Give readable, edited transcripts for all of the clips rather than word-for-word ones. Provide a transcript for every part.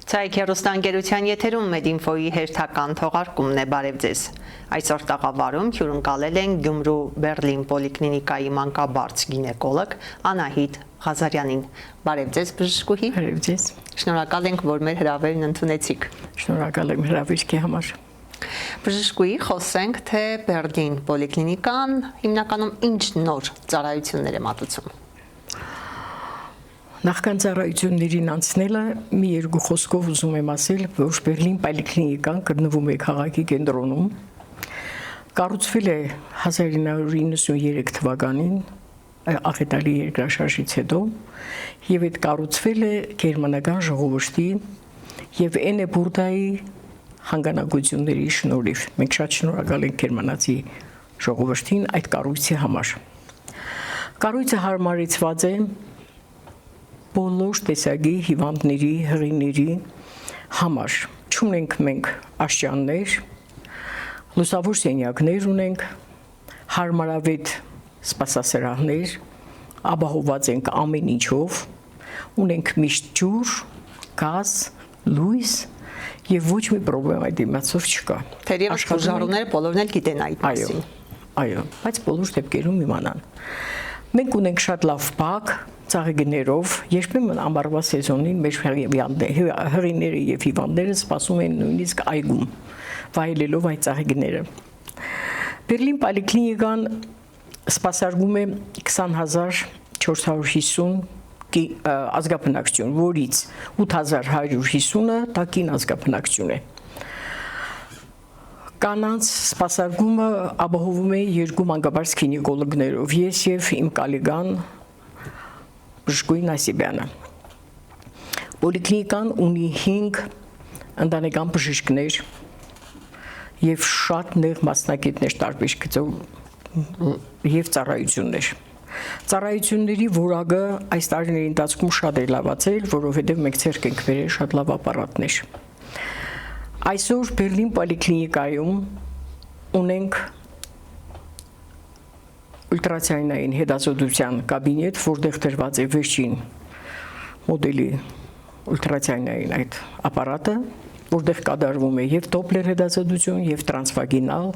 Ցայք հեռուստաընկերության եթերում Մեդինֆոյի հերթական թողարկումն է, բարև ձեզ։ Այսօր տաղավարում հյուրընկալել են Գյումրու Բերլին պոլիկլինիկայի մանկաբարձ գինեկոլոգ Անահիտ Ղազարյանին։ Բարև ձեզ, բժշկուհի։ Բարև ձեզ։ Շնորհակալ ենք, որ մեր հրավերն ընդունեցիք։ Շնորհակալ եմ հրավերքի համար։ Բժշկուհի, խոսենք, թե Բերլին պոլիկլինիկան հիմնականում ինչ նոր ծառայություններ է մատուցում։ Նախքան ծառայություններին անցնելը մի երկու խոսքով ուզում եմ ասել, որ Բերլին պոլիկլինիկան գտնվում է քաղաքի կենտրոնում։ Կառուցվել է 1993 թվականին աղետալի երկրաշարժից հետո եւ այդ կառուցվել է գերմանական ժողովրդի եւ Էնեբուրդայի հանգանակությունների շնորհիվ։ Մենք շատ շնորհակալ ենք գերմանացի ժողովրդին այդ կառույցի համար։ Կառույցը հարմարեցված է բոլոր տեսակի հիվանդների, հղիների համար։ Չունենք մենք աշճաններ, լուսավոր սենյակներ ունենք, հարմարավետ սպասասրահներ, ապահովված ենք ամեն ինչով, ունենք միշտ ջուր, գազ, լույս եւ ոչ մի խնդրեմ այդ իմացով չկա։ Թերևս բուժարուները բոլորն էլ գիտեն այդ մասին։ Այո, բայց բոլոր դեպքերում իմանան։ Մենք ունենք շատ լավ բակ ծաղիկներով, երբեմն ամառվա սեզոնին մեր հղիները եւ հիվանդները սպասում են նույնիսկ այգում, վայելելով այդ ծաղիկները։ Բերլին պոլիկլինիկան սպասարկում է 20450 ազգաբնակչություն, որից 8150-ը տաքին ազգաբնակչություն է։ Կանանց սպասարկումը ապահովում է երկու մանկաբարձ գինեկոլոգներով, ես եւ իմ կոլեգան Բժշկուհի Նասիբյանը։ Պոլիկլինիկան ունի 5 ընտանեկան բժիշկներ եւ շատ նեղ մասնակիցներ տարբեր գծով եւ ծառայություններ։ Ծառայությունների որակը այս տարիների ընթացքում շատ է լավացել, որովհետեւ մենք ցերկ ենք բերել շատ լավ ապարատներ։ Այսօր Բերլին պոլիկլինիկայում ունենք ուլտրացիայնային հետազոտության կաբինետ, որտեղ դրված է վերջին մոդելի ուլտրացիայնային այդ ապարատը, որտեղ կատարվում է եւ դոպլեր հետազոտություն, եւ տրանսվագինալ,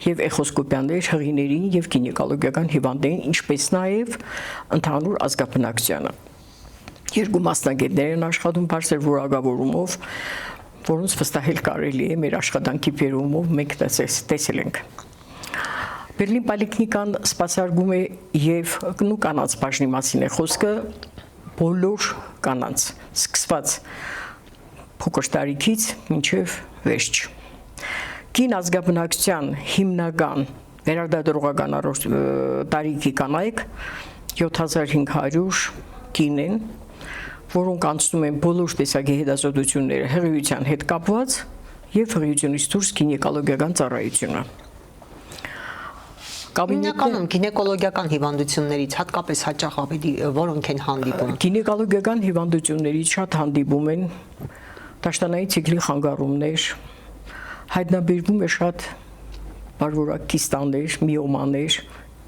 եւ էխոսկոպիաներ հղիներին եւ գինեկոլոգիական հիվանդներին, ինչպես նաեւ ընդհանուր ազգաբնակչությանը։ Երկու մասնագետներ են աշխատում բարձր որակավորումով, որոնց վստահել կարելի է մեր աշխատանքի բերումով մենք տեսել ենք։ Բերլին պոլիկլինիկան սպասարկում է եւ կանանց բաժնի մասին է խոսքը, բոլոր կանանց, սկսված փոքր տարիքից մինչեւ վերջ։ Կին ազգաբնակչության հիմնական վերարտադրողական տարիքի կանայք 7500 կին են, որոնք անցնում են բոլոր տեսակի հետազոտությունները հղիության հետ կապված եւ հղիությունից դուրս գինեկոլոգիական ծառայությունը։ Հիմնականում գինեկոլոգիական հիվանդություններից հատկապես հաճախ ավելի որոնք են հանդիպում։ Գինեկոլոգիական հիվանդություններից շատ հանդիպում են դաշտանային ցիկլի խանգարումներ, հայտնաբերվում է շատ բարվորակ կիստաներ, միոմաներ,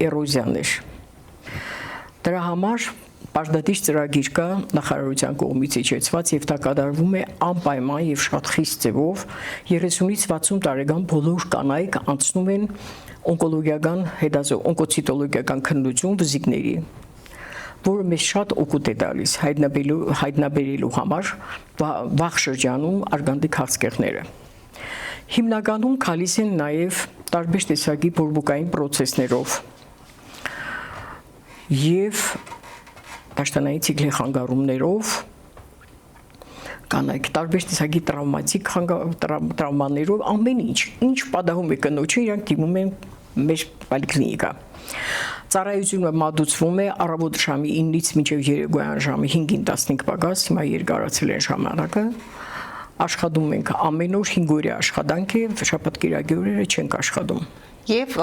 էրոզիաներ։ Դրա համար Պարտադիր ծրագիր կա նախարարության կողմից իջեցված եւ դա կատարվում է անպայման եւ շատ խիստ ձևով 30-ից 60 տարեկան բոլոր կանայք անցնում են օնկոլոգիական օնկոցիտոլոգիական քննություն վզիկների, որը մեզ շատ օգուտ է տալիս հայտնաբերելու համար վաղ շրջանում արգանդիկ քաղցկեղները։ Հիմնականում գալիս են նաեւ տարբեր տեսակի բորբոքային պրոցեսներով եւ դաշտանային ցիկլի խանգարումներով կանայք տարբեր տեսակի տրավմատիկ տրավմաներով ամեն ինչ պատահում է կնոջը իրանք դիմում են մեր պոլիկլինիկա։ Ծառայությունը մատուցվում է առավոտ ժամի 9-ից մինչև երեկոյան ժամի 5-ին 15 պակաս, հիմա երկարացել են ժամանակը։ Աշխատում ենք ամեն օր 5 օրյա աշխատանք է, շաբաթ-կիրակի օրերը չենք աշխատում։ Եվ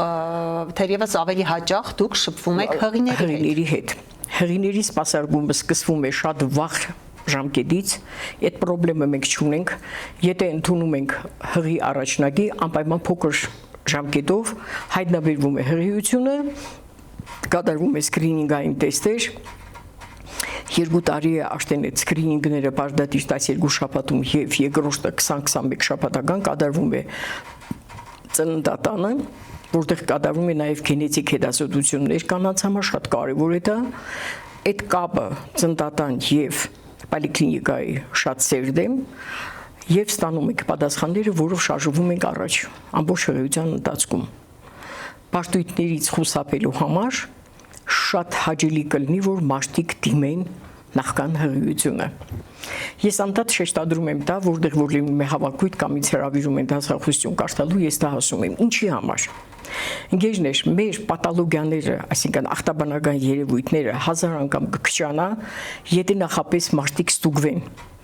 թերևս ավելի հաճախ դուք շփվում եք հղիների հետ։ Հղիների սպասարկումը սկսվում է շատ վաղ ժամկետից, այդ խնդրումը մենք չունենք, եթե ընդունում ենք հղի առաջնակի, անպայման փոքր ժամկետով հայտնաբերվում է հղիությունը, կատարվում է սկրինինգային տեստեր 2 տարի է արդեն այդ սկրինինգները բարդատիր 12 շաբաթում եւ երկրորդը 20-21 շաբաթական կատարվում է ծննդատանը, որտեղ կատարվում է նաեւ գենետիկ հետազոտություններ կանանց համար, շատ կարեւոր է դա։ Այդ կապը ծննդատան եւ պոլիկլինիկայի շատ սերտ է եւ ստանում եք պատասխանները, որով շարժվում ենք առաջ ամբողջ հղիության ընթացքում։ Պարտույտներից խուսափելու համար շատ հաճելի կլինի, որ մարդիկ դիմեն նախքան հղիությունը։ Ես անդադ շեշտադրում եմ դա, որտեղ որ լինում է հավաքույթ կամ ինձ հրավիրում են դասախոսություն կարդալու, ես դա ասում եմ։ Ինչի համար։ Ընկերներ, մեր պաթոլոգիաները, այսինքն ախտաբանական երևույթները 1000 անգամ կքչանա, եթե նախապես մարդիկ ստուգվեն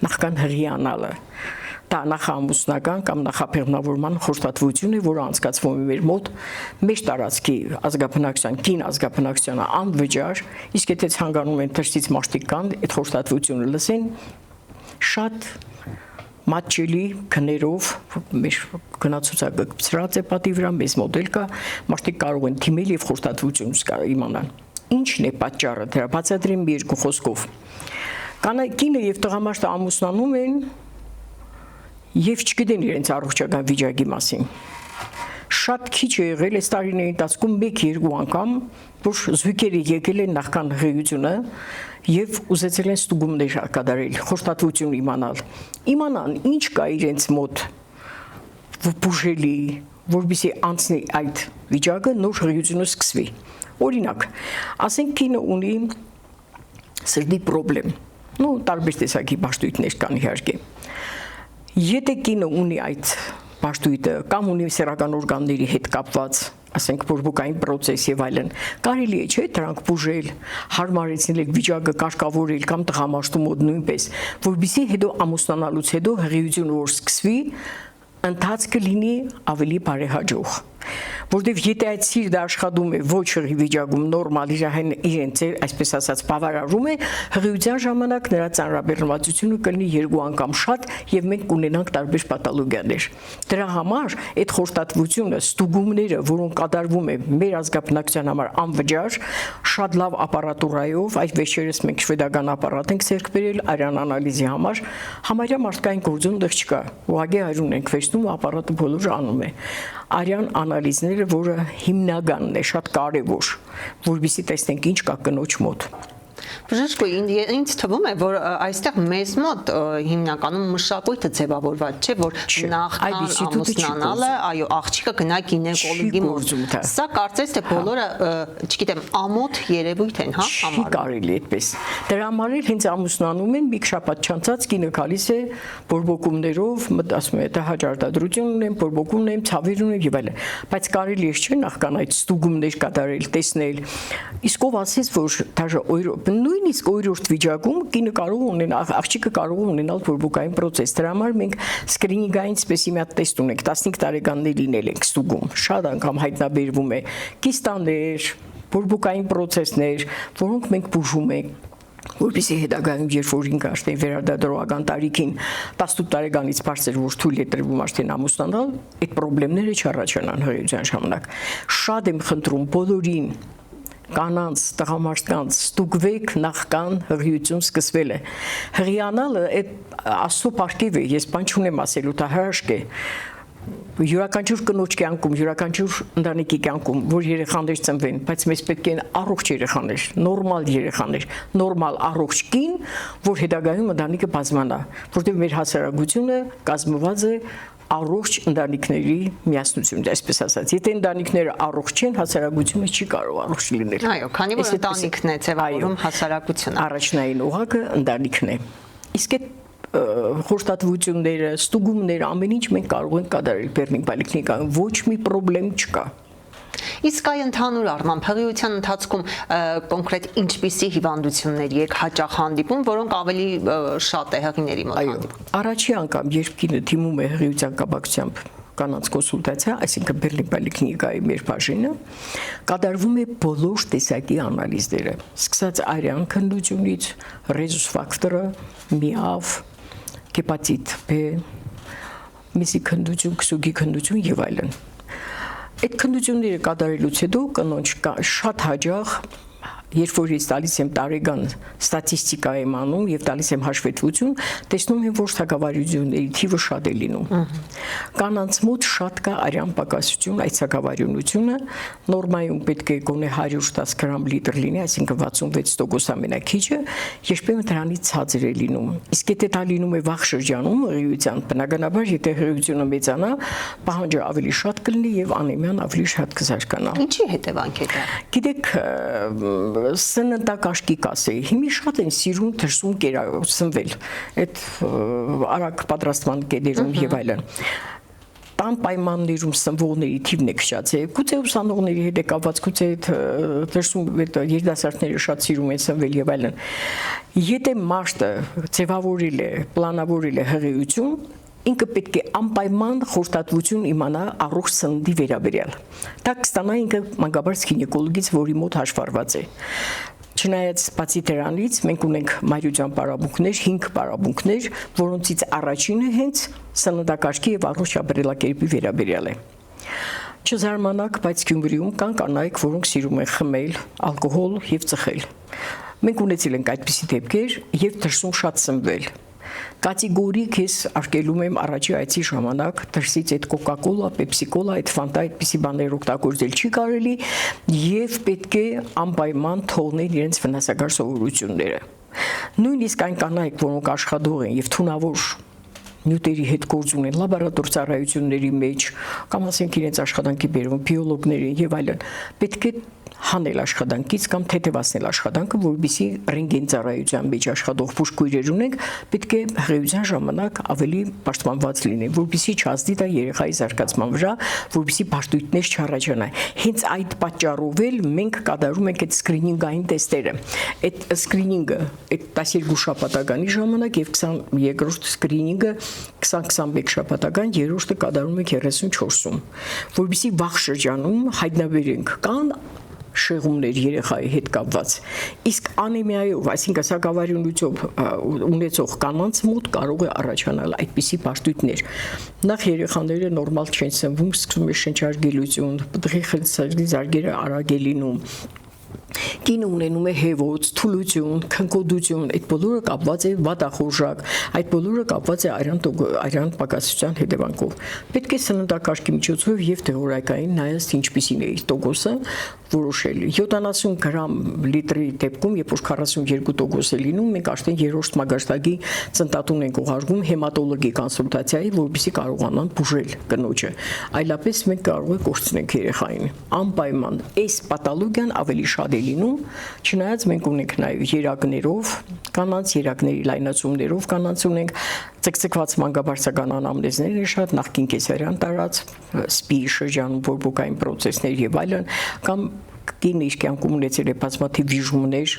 նախքան հղի անալը։ Դա նախամուսնական կամ նախապեղմնավորման խորհրդատվություն է, որը անցկացվում է մեր մոտ մեր տարածքի ազգաբնակչության, կին ազգաբնակչությանը անվճար, իսկ եթե ցանկանում են դրսից մարդիկ կան, այդ խորհրդատվությունը լսեն, շատ մատչելի քներով մեր գնացուցակը ծրած է պատի վրա, մեզ մոդել կա, մարդիկ կարող են թիմել եւ խորհրդատվություն իմանալ։ Ինչն է պատճառը դրա, բացատրեմ մի երկու խոսքով։ Կինը եւ տղամարդը ամուսնանում են եւ չգիտեն իրենց առողջական վիճակի մասին։ Շատ քիչ է եղել այս տարիների ընթացքում 1-2 անգամ, որ զույգերը եկել են նախքան հղիությունը եւ ուզեցել են ստուգումներ կատարել, խորհրդատվություն իմանան ինչ կա իրենց մոտ բուժելի, որպեսզի անցնի այդ վիճակը, նոր հղիությունը սկսվի։ Օրինակ, ասենք կինը ունի սրտի խնդրեմ, տարբեր տեսակի պաշտույթներ կան իհարկե։ Եթե կինը ունի այդ պաշտույթը կամ ունի սեռական օրգանների հետ կապված, ասենք բորբոքային process եւ այլն, կարելի է չէ դրանք բուժել, հարմարեցնել վիճակը, կարգավորել կամ տղամարդու մոտ նույնպես, որբիսի հետո ամուսնանալուց հետո հղիությունը որ սկսվի, ընթացքը լինի ավելի բարեհաջող։ Որտեւ եթե այդ սիրտը աշխատում է ոչ հղի վիճակում նորմալ իրենց այսպես ասած բավարարում է, հղիության ժամանակ նրա ծանրաբեռնվածությունը կլինի 2 անգամ շատ եւ մենք կունենանք տարբեր պաթոլոգիաներ։ Դրա համար այդ խորհրդատվությունը, ստուգումները, որոնք կատարվում է մեր ազգաբնակչության համար անվճար, շատ լավ ապարատուրայով, այդ վերջերս մենք շվեդական ապարատ ենք ձեռք բերել արյան անալիզի համար, համարյա մարդկային գործոն դեռ չկա։ Ուղղակի հայրուն ենք վերցնում, ապարատը բոլորը անում է։ Արյան անալիզները, որը հիմնականն է, շատ կարևոր, որպեսզի տեսնենք ինչ կա կնոջ մոտ։ Բժիշկ, ինձ թվում է, որ այստեղ մեզ մոտ հիմնականում մշակույթը ձևավորված չէ, որ նախքան ամուսնանալը, այո, աղջիկը գնա գինեկոլոգի մոտ։ Սա կարծես թե բոլորը, չգիտեմ, ամոթ երևույթ են, հա, համարում։ Չի կարելի այդպես։ Դրա համար էլ հենց ամուսնանում են, մի շաբաթ չանցած կինը գալիս է բորբոքումներով, ասում է, դա հաջորդադրություն ունեմ, բորբոքում ունեմ, ցավեր ունեմ եւ այլն։ Բայց կարելի է չէ նախքան այդ ստուգումներ կատարել, տեսնել։ Իսկ ով ասես, որ դաժե նույնիսկ օրորդ վիճակում կինը կարող ունենալ, աղջիկը կարող ունենալ բորբոքային process։ Դրա համար մենք սկրինինգային սպեսի մի հատ տեստ ունենք, 15 տարեկաններ լինել ենք ստուգում։ Շատ անգամ հայտնաբերվում է կիստաներ, բորբոքային process-ներ, որոնք մենք բուժում ենք, որպեսզի հետագայում երբ որ ինքը արդեն վերադադրողական տարիքին 18 տարեկանից բարձր որ թույլ է տրվում արդեն ամուսնանալ, այդ խնդիրները չառաջանան հղիության ժամանակ։ Շատ եմ խնդրում բոլորին կանանց, տղամարդկանց ստուգվեք նախքան հղիություն սկսվել է։ Հղիանալը այդ աստծո պարգև է, ես բան չունեմ ասելու, դա հրաշք է։ Յուրաքանչյուր կնոջ կյանքում, յուրաքանչյուր ընտանիքի կյանքում, որ երեխաներ ծնվեն, բայց մեզ պետք են առողջ երեխաներ, նորմալ երեխաներ, նորմալ առողջ կին, որ հետագայում ընտանիքը բազմանա, որտեղ մեր հասարակությունը կազմված է առողջ ընտանիքների միասնություն, այսպես ասած, եթե ընտանիքները առողջ չեն, հասարակությունը չի կարող առողջ լինել։ Այո, քանի որ ընտանիքն է ձևավորում հասարակությունը։ Առաջնային օղակը ընտանիքն է։ Իսկ այդ խորհրդատվությունները, ստուգումները, ամեն ինչ մենք կարող ենք կատարել Բեռլին պոլիկլինիկայում, ոչ մի խնդրեմ չկա։ Իսկ այ ընդհանուր առմամբ հղիության ընթացքում կոնկրետ ինչպիսի հիվանդությունների եք հաճախ հանդիպում, որոնք ավելի շատ է հղիների մոտ հանդիպում։ Առաջի անգամ, երբ կինը դիմում է հղիության կապակցությամբ կանանց կոնսուլտացիա, այսինքն Բեռլին պոլիկլինիկայի մեր բաժինը, կատարվում է բոլոր տեսակի անալիզները, սկսած արյան քննությունից, ռեզուս ֆակտորը, միավ, հեպատիտ B, միսի քննություն, քսուգի քննություն եւ այլն։ Այդ քննությունները կատարելուց հետո կնոջ շատ հաճախ երբ որ ես տալիս եմ տարեկան ստատիստիկա եմ անում եւ տալիս եմ հաշվետվություն, տեսնում եմ, որ թագավարությունների թիվը շատ է լինում։ Կանանց մոտ շատ կա արյան պակասություն, այդ թագավարյունությունը նորմայում պետք է գոնե 110 գրամ լիտր լինի, այսինքն 66% ամենակիչը, երբեմն դրանից ցածր է լինում։ Իսկ եթե դա լինում է վաղ շրջանում հղիության, բնականաբար եթե հղիությունը մեծանա, պահանջը ավելի շատ կլինի եւ անեմիան ավելի շատ կզարգանա։ Ինչի հետևանք է դա։ Գիտեք, սննդակաշկի կասեի, հիմի շատ են սիրում դրսում սնվել, այդ արագ պատրաստման կետերում եւ այլն։ Տան պայմաններում սնվողների թիվն է քչացել, գուցե ուսանողների հետ է կապված, գուցե դրսում երիտասարդները շատ սիրում են սնվել եւ այլն։ Եթե մարդը ձևավորել է, պլանավորել է հղիություն, ինքը պետք է անպայման խորհրդատվություն իմանա առողջ սննդի վերաբերյալ։ Դա կստանա ինքը մանկաբարձ գինեկոլոգից, որի մոտ հաշվառված է։ Չնայած բացի դրանից մենք ունենք մայրության պարապմունքներ, 5 պարապմունքներ, որոնցից առաջինը հենց սննդակարգի եւ առողջ ապրելակերպի վերաբերյալ է։ Չզարմանաք, բայց Գյումրիում կան կանայք, որոնք սիրում են խմել, ալկոհոլ եւ ծխել։ Մենք ունեցել ենք այդպիսի դեպքեր եւ դրսում շատ սնվել։ Կատեգորիկ ես արկելում եմ առաջի այցի ժամանակ դրսից այդ կոկա-կոլա, պեպսի-կոլա, այդ ֆանտա, այդպիսի բաներ օգտագործել չի կարելի եւ պետք է անպայման թողնել իրենց վնասակար սովորությունները։ Նույնիսկ այն կանայք, որոնք աշխատող են եւ թունավոր նյութերի հետ գործ ունեն լաբորատոր ծառայությունների մեջ, կամ ասենք իրենց աշխատանքի բերում բիոլոգներին եւ այլն, պետք է հանել աշխատանքից կամ թեթևացնել աշխատանքը, որովհետեւ ռենտգեն ծառայության մեջ աշխատող բուժքույրեր ունենք, պետք է հղիության ժամանակ ավելի պաշտպանված լինեն, որովհետեւ չազդի դա երեխայի զարգացման վրա, որովհետեւ բարդույթներ չառաջանան։ Հենց այդ պատճառով էլ մենք կատարում ենք այդ սկրինինգային տեստերը։ Այդ սկրինինգը, այդ 12 շաբաթականի ժամանակ եւ 22-րդ սկրինինգը 20-21 շաբաթական, երրորդը կատարում ենք 34-ում, որովհետեւ վաղ շրջանում հայտնաբերենք կան շեղումներ երեխայի հետ կապված։ Իսկ անեմիայով, այսինքն սակավարյունությամբ ունեցող կանանց մոտ կարող է առաջանալ այդպիսի բարդույթներ։ Նախ երեխաները նորմալ չեն սնվում, սկսում է շնչարգելություն, պտղի զարգերը արագ է լինում։ Կինը ունենում է հեվոց, թուլություն, քնկոդություն, այդ բոլորը կապված է վատախորժակ, այդ բոլորը կապված է արյան պակասության հետևանքով։ Պետք է սննդակարգի միջոցով եւ դեղորայքային նայած ինչպիսին է տոկոսը որոշել։ 70 գրամ լիտրի դեպքում, երբ որ 42% է լինում, մենք արդեն երրորդ մագարտակի ծնտատուն ենք ուղարկում հեմատոլոգի կոնսուլտացիայի, որպեսզի կարողանան բուժել կնոջը։ Այլապես մենք կարող ենք կորցնենք երեխային։ Անպայման այս պաթոլոգիան ավելի շատ է լինում, չնայած մենք ունենք նաև երակներով, կանանց երակների լայնացումներով կանանց ունենք, ցկցկված մանկաբարձական անամնեզներ են շատ, նախկին կեսարյան տարած, սպի շրջանում բորբոքային պրոցեսներ եւ այլն, կամ կինը իր կյանքում ունեցել է բազմաթիվ վիժումներ,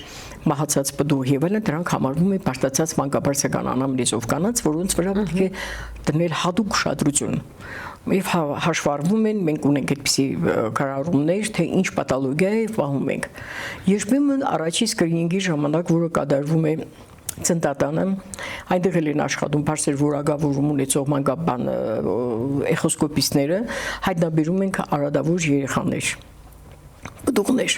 մահացած պտուղ եւ այլն, դրանք համարվում են բարդացած մանկաբարձական անամնեզով կանանց, որոնց վրա պետք է դնել հատուկ ուշադրություն։ Եվ հաշվառվում են, մենք ունենք այդպիսի կարառումներ, թե ինչ պաթոլոգիա է պահում ենք։ Երբեմն առաջի սկրինինգի ժամանակ, որը կատարվում է ծնտատանը, այնտեղ են աշխատում բարձր որակավորում ունեցող մանկաբան էխոսկոպիստները, հայտնաբերում ենք արադավոր երեխաներ։ Պտուղներ,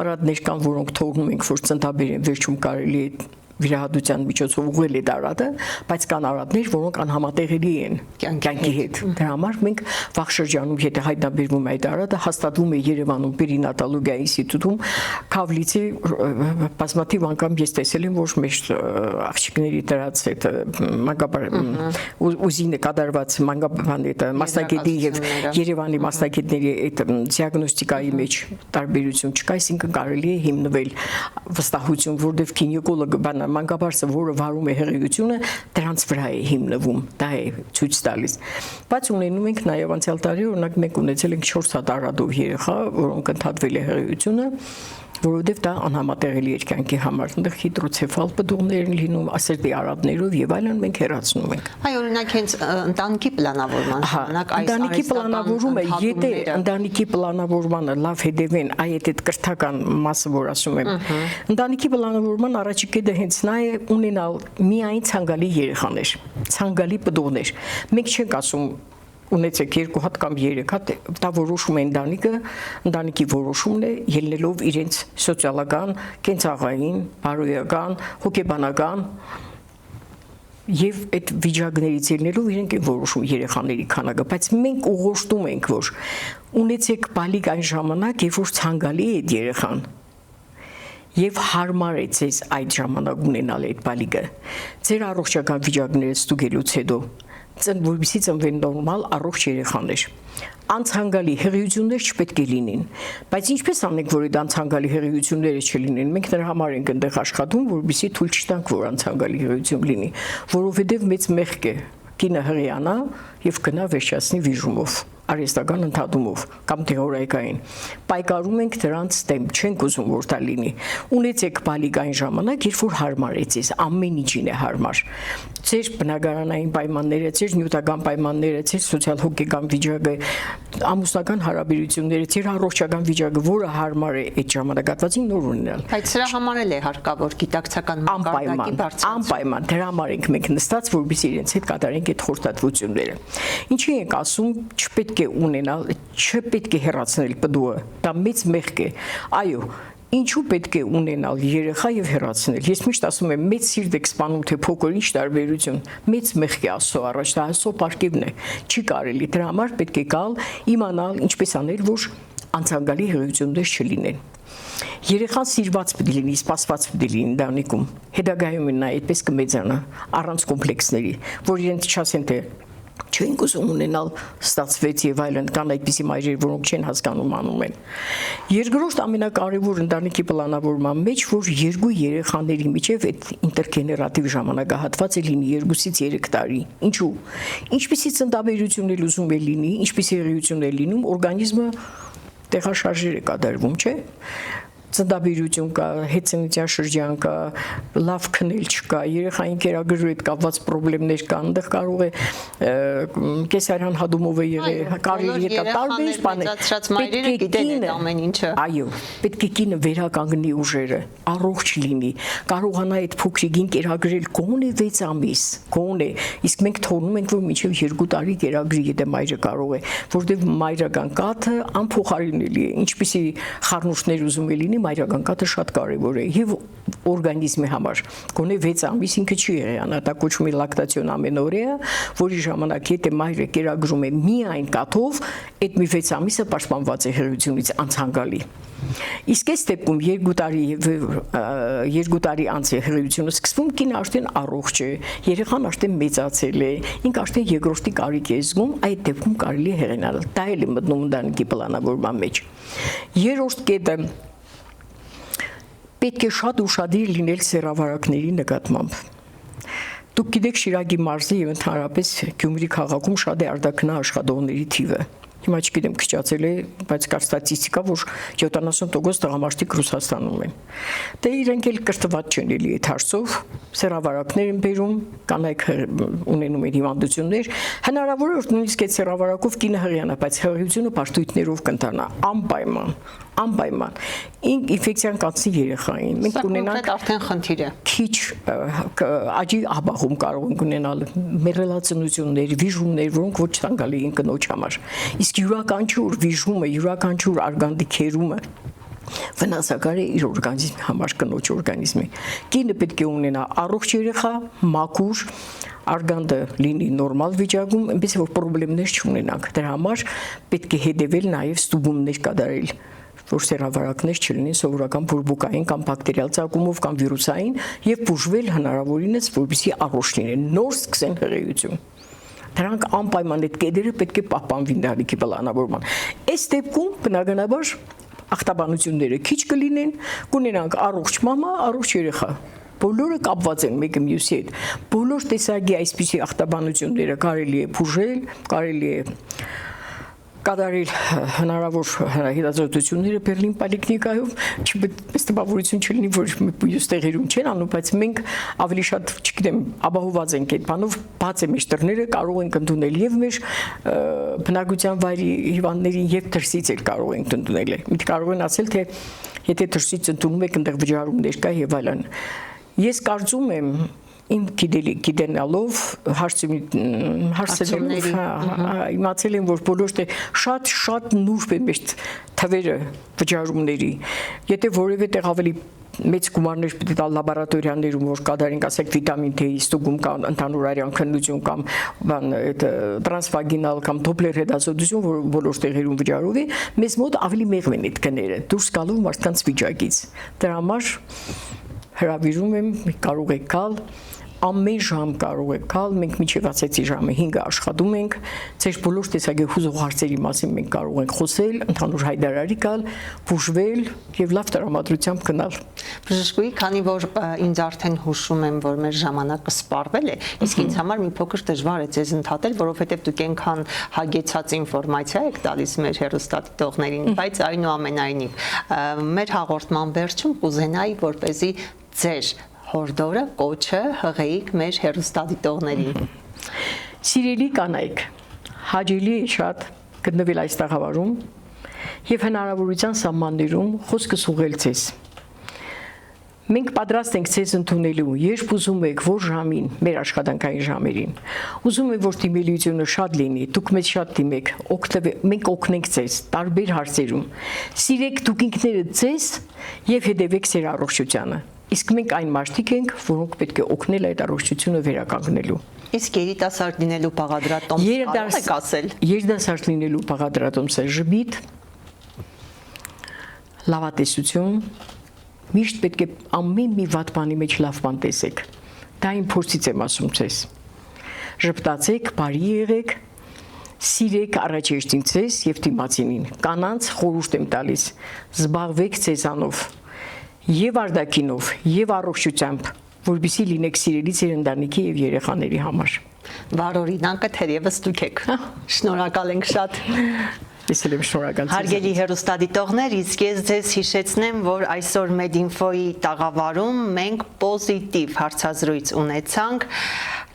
արադներ կան, որոնք թողնում ենք, որ ծնտաբերեն, վերջում կարելի է վիրահատության միջոցով ուղղել է արադը, բայց կան արադներ, որոնք անհամատեղելի են կյանքի հետ։ Դրա համար մենք վաղ շրջանում, եթե հայտնաբերվում է այդ արադը, հաստատվում է Երևանում պերինատալոգիայի ինստիտուտում, Քավլիցի բազմաթիվ անգամ ես տեսել եմ, որ մեր աղջիկների դրած այդ ուզինը կատարված մասնագետի եւ Երևանի մասնագետների այդ դիագնոստիկայի մեջ տարբերություն չկա, այսինքն կարելի է հիմնվել վստահություն, որովհետեւ գինեկոլոգը մանկաբարձը, որը վարում է հղիությունը, դրանց վրա է հիմնվում, դա է ցույց տալիս։ Բայց ունենում ենք նաև անցյալ տարի, օրինակ մենք ունեցել ենք 4 հատ արադով երեխա, որոնք ընդհատվել է հղիությունը, որովհետև դա անհամատեղելի էր կյանքի համար, այնտեղ հիդրոցեֆալ պտուղներ են լինում, ասերտի արադներով եւ այլն մենք հեռացնում ենք։ Այ օրինակ հենց ընտանիքի պլանավորման ժամանակ այս ընտանիքի պլանավորումը, եթե ընտանիքի պլանավորմանը լավ հետևեն, այդ կրթական մասը, որ ասում եմ, ընտանիքի պլանավորման առաջի կետը հենց նա է ունենալ միայն ցանկալի երեխաներ, ցանկալի պտուղներ։ Մենք չենք ասում ունեցեք 2 հատ կամ 3 հատ, դա որոշում է ընտանիքի որոշումն է, ելնելով իրենց սոցիալական, կենցաղային, բարոյական, հոգեբանական եւ այդ վիճակներից ելնելով իրենք են որոշում երեխաների քանակը, բայց մենք ուղղորդում ենք, որ ունեցեք բալիկ այն ժամանակ, երբ որ ցանկալի է այդ երեխան եւ հարմար է ձեզ այդ ժամանակ ունենալ այդ բալիկը ձեր առողջական վիճակները ստուգելուց հետո որպեսզի ծնվեն նորմալ առողջ երեխաներ անցանկալի հղիություններ չպետք է լինեն բայց ինչպես անենք որ այդ անցանկալի հղիությունները չլինեն մենք նրա համար ենք այնտեղ աշխատում որպեսզի թույլ չտանք որ անցանկալի հղիություն լինի որովհետեւ մեծ մեղք է կինը հղիանա եւ գնա վերջացնի վիժումով արհեստական ընդհատումով կամ թեորիկային պայքարում ենք դրանց դեմ չենք ուզում որ դա լինի ունեցեք բալիկ այն ժամանակ երբ որ հարմար է ձեզ ամեն ինչին է հարմար ձեր բնակարանային պայմանները ձեր նյութական պայմանները ձեր սոցիալ-հոգեկան վիճակը ամուսնական հարաբերությունները ձեր առողջական վիճակը որը հարմար է այդ ժամանակատվածին նոր ունենալ բայց սրա համար էլ է հարկավոր գիտակցական մակարդակի բարձրացում անպայման դրա համար ենք մենք նստած որպեսզի իրենց հետ կատարենք այդ խորհրդատվությունները ինչի ենք ասում չպետք է ունենալ չպետք է հեռացնել բդուը դա մեծ մեղք է այո ինչու պետք է ունենալ երեխա եւ հեռացնել ես միշտ ասում եմ մեծ սիրտ եք սպանում թե փոքր ինչ տարբերություն մեծ մեղք է Աստծո առաջ դա Աստծո պարգևն է չի կարելի դրա համար պետք է գալ իմանալ ինչպես անել որ անցանկալի հղիություններ չլինեն երեխան սիրված պետք է լինի սպասված պետք է լինի ընտանիքում հետագայում նա այդպես կմեծանա առանց կոմպլեքսների որ իրենց չասեն թե չենք ուզում ունենալ ստացվեց եւ այլն կան այդպիսի մայրեր որոնք չեն հասկանում անում են երկրորդ ամենակարևոր ընտանիքի պլանավորման մեջ որ երկու երեխաների միջև այդ ինտերգեներատիվ ժամանակահատվածը լինի 2-ից 3 տարի ինչու ինչպիսի ծննդաբերություն էլ ուզում է լինի ինչպիսի հղիություն է լինում օրգանիզմը տեղաշարժեր է կատարվում չէ ծննդաբերություն կա, հետծննդյան շրջան կա, լավ քնել չկա, երեխային կերակրի հետ կապված խնդիրներ կան, այնտեղ կարող է կեսարյան հադումով է եղել, կարելի է տարբեր բաներ, գիտեն այդ ամեն ինչը։ Այո, պետք է կինը վերականգնի ուժերը, առողջ լինի, կարողանա այդ փոքրիկին կերակրել գոնե 6 ամիս, գոնե, իսկ մենք թողնում ենք որ մինչև 2 տարի կերակրի, եթե մայրը կարող է, որտեղ մայրական կաթը անփոխարինելի է, ինչպիսի խառնուրդներ ուզում է լինի մայրական կաթը շատ կարևոր է եւ օրգանիզմի համար գոնե 6 ամիս ինքը չի եղանա դա կոչվում է լակտացիոն ամենօրյա որի ժամանակ եթե մայրը կերակրում է միայն կաթով այդ մի 6 ամիսը պաշտպանված է հղիությունից անցանկալի իսկ այս դեպքում 2 տարի անց է հղիությունը սկսվում կինը արդեն առողջ է երեխան արդեն մեծացել է ինքը արդեն երկրորդի կարիք է զգում այդ դեպքում կարելի է հեղինալ դա էլ է մտնում ընտանիքի պլանավորման մեջ երրորդ կետը պետք է շատ ուշադիր լինել սեռավարակների նկատմամբ դուք գիտեք Շիրակի մարզի եւ ընդհանրապես Գյումրի քաղաքում շատ է արտաքնա աշխատողների թիվը հիմա չգիտեմ քչացել է բայց կար ստատիստիկա որ 70% տղամարդիկ Ռուսաստանում են դե իրենք էլ կրթված չեն էլի այդ հարցով սեռավարակներ են բերում կանայք ունենում են հիվանդություններ հնարավոր է որ նույնիսկ այդ սեռավարակով կինը հղիանա բայց հղիությունը պարտույտներով կընթանա անպայման ինֆեկցիան կացի երեխային մենք ունենանք արդեն խնդիր է քիչ աճի աբախում կարող ենք ունենալ մեռելացնություններ վիժումներ որոնք ոչ ցանկալի են կնոջ համար իսկ յուրաքանչյուր վիժումը յուրաքանչյուր արգանդիքերումը վնասակար է իր օրգանիզմի համար կնոջ օրգանիզմի կինը պետք է ունենա առողջ երեխա մաքուր արգանդը լինի նորմալ վիճակում այնպես որ խնդիրներ չունենանք դրա համար պետք է հետևել նաև ստուգումներ կատարել որ սեռավարակներ չլինեն սովորական բուրբուկային կամ բակտերիալ ծագումով կամ վիրուսային եւ բուժվել հնարավորինս որպեսզի առողջ լինեն նոր սկսեն հղիություն դրանք անպայման այդ կետերը պետք է պահպանվին ընտանիքի պլանավորման այս դեպքում բնականաբար ախտաբանությունները քիչ կլինեն կունենանք առողջ մամա առողջ երեխա բոլորը կապված են մեկը մյուսի հետ բոլոր տեսակի այսպիսի ախտաբանությունները կարելի է բուժել կարելի է կատարել հնարավոր հետազոտությունները Բերլին պոլիկլինիկայով չպետք տպավորություն չլինի որ մյուս տեղերում չեն անում բայց մենք ավելի շատ չգիտեմ ապահոված ենք այդ բանով բաց է մեր դռները կարող ենք ընդունել եւ մեր բնակության վայրի հիվանդներին եւ դրսից էլ կարող ենք ընդունել մենք կարող են ասել թե եթե դրսից ընդունում եք այնտեղ վճարումներ կա եւ այլն ես կարծում եմ իմ գիտենալով հարցերով իմացել եմ, որ բոլոր շատ նուրբ են մեր թվերը վճարումների։ Եթե որևէ տեղ ավելի մեծ գումարներ պետք է տալ լաբորատորիաներում, որ կատարենք, ասենք վիտամին D-ի ստուգում կամ ընդհանուր արյան քննություն կամ բան այդ տրանսվագինալ կամ դոպլեր հետազոտություն, որ բոլոր տեղերում վճարով է, մեզ մոտ ավելի մեղմ են այդ գները, դուրս գալու մարդկանց վիճակից։ Դրա համար հրավիրում եմ, կարող եք գալ, ամեն ժամ կարող եք գալ, մենք մինչև 6-ի ժամը 5-ը աշխատում ենք, ձեր բոլոր տեսակի հուզող հարցերի մասին մենք կարող ենք խոսել, ընդհանուր հայտարարի գալ, բուժվել եւ լավ տրամադրությամբ գնալ։ Բժշկուհի, քանի որ ինձ արդեն հուշում եմ, որ մեր ժամանակը սպառվել է, իսկ ինձ համար մի փոքր դժվար է ձեզ ընդհատել, որովհետեւ դուք այնքան հագեցած ինֆորմացիա եք տալիս մեր հեռուստադիտողներին, բայց այնուամենայնիվ մեր հաղորդման վերջում կուզենայի, որպեսզի ձեր հորդորը, կոչը հղեիք մեր հեռուստադիտողներին։ Սիրելի կանայք, հաճելի է շատ գտնվել այս տաղավարում եւ հնարավորության սահմաններում խոսքս ուղղել ձեզ։ Մենք պատրաստ ենք ձեզ ընդունելու, երբ ուզում եք, որ ժամին, մեր աշխատանքային ժամերին։ Ուզում եք, որ դիմելիությունը շատ լինի, դուք մեզ շատ դիմեք, մենք օգնենք ձեզ տարբեր հարցերում։ Սիրեք դուք ինքներդ ձեզ եւ հետևեք ձեր առողջությանը։ Իսկ մենք այն մարդիկ ենք, որոնք պետք է օգնել այդ առողջությունը վերականգնելու։ Իսկ երիտասարդ լինելու բաղադրատոմս կարող եք ասել։ Երիտասարդ լինելու բաղադրատոմսը ժպիտ, լավատեսություն, միշտ պետք է ամեն մի վատ բանի մեջ լավ բան տեսեք։ Դա իմ փորձից եմ ասում ձեզ։ Ժպտացեք, բարի եղեք, սիրեք առաջեշտին ձեզ եւ դիմացինին։ Կանանց խորհուրդ եմ տալիս, զբաղվեք ձեզանով եւ արտաքինով եւ առողջությամբ, որպեսզի լինեք սիրելի ձեր ընտանիքի եւ երեխաների համար։ Վառօրինակը թերևս դուք եք։ Շնորհակալ ենք շատ։ Ես էլ եմ շնորհակալ։ Հարգելի հեռուստադիտողներ, իսկ ես ձեզ հիշեցնեմ, որ այսօր Medinfo-ի տաղավարում մենք պոզիտիվ հարցազրույց ունեցանք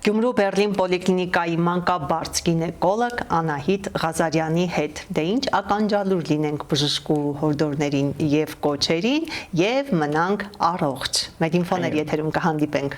Գյումրու Բերլին պոլիկլինիկայի մանկաբարձ գինեկոլոգ Անահիտ Ղազարյանի հետ։ Դե ինչ ականջալուր լինենք բժշկու հորդորներին եւ կոչերին եւ մնանք առողջ։ Medinfo-ներ եթերում կհանդիպենք։